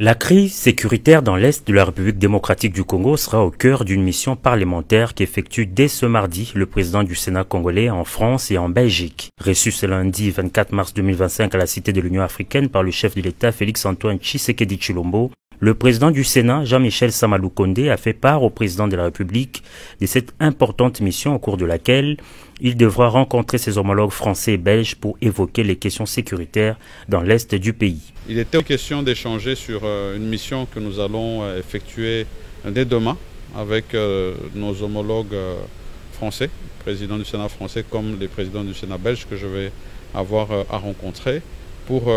La crise sécuritaire dans l'Est de la République démocratique du Congo sera au cœur d'une mission parlementaire qu'effectue dès ce mardi le président du Sénat congolais en France et en Belgique. Reçu ce lundi 24 mars 2025 à la Cité de l'Union africaine par le chef de l'État Félix-Antoine Tshisekedi Tshilombo, le président du Sénat, Jean-Michel Sama-Lukonde, a fait part au président de la République de cette importante mission au cours de laquelle il devra rencontrer ses homologues français et belges pour évoquer les questions sécuritaires dans l'Est du pays. Il était question d'échanger sur une mission que nous allons effectuer dès demain avec nos homologues français, président du Sénat français comme les présidents du Sénat belge que je vais avoir à rencontrer pour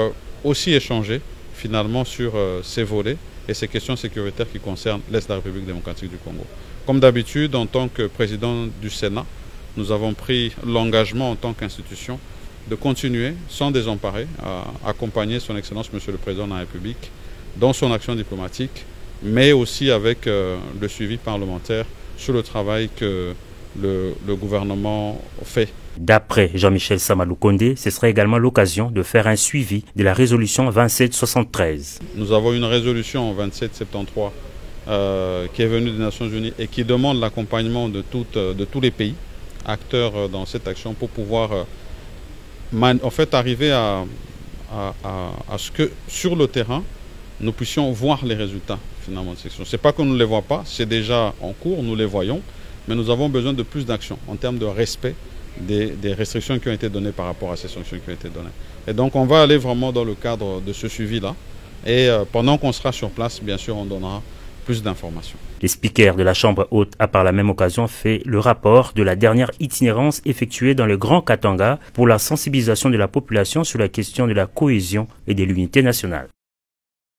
aussi échanger finalement sur ces volets et ces questions sécuritaires qui concernent l'Est de la République démocratique du Congo. Comme d'habitude, en tant que président du Sénat, nous avons pris l'engagement en tant qu'institution de continuer sans désemparer à accompagner son Excellence Monsieur le Président de la République dans son action diplomatique, mais aussi avec le suivi parlementaire sur le travail que le gouvernement fait. D'après Jean-Michel Sama-Lukonde, ce sera également l'occasion de faire un suivi de la résolution 2773. Nous avons une résolution 2773 qui est venue des Nations Unies et qui demande l'accompagnement de tous les pays acteurs dans cette action pour pouvoir en fait arriver à ce que sur le terrain, nous puissions voir les résultats finalement de cette action. Ce n'est pas qu'on ne les voit pas, c'est déjà en cours, nous les voyons, mais nous avons besoin de plus d'action en termes de respect des restrictions qui ont été données par rapport à ces sanctions qui ont été données. Et donc on va aller vraiment dans le cadre de ce suivi-là. Et pendant qu'on sera sur place, bien sûr, on donnera plus d'informations. Le speaker de la Chambre haute a par la même occasion fait le rapport de la dernière itinérance effectuée dans le Grand Katanga pour la sensibilisation de la population sur la question de la cohésion et de l'unité nationale.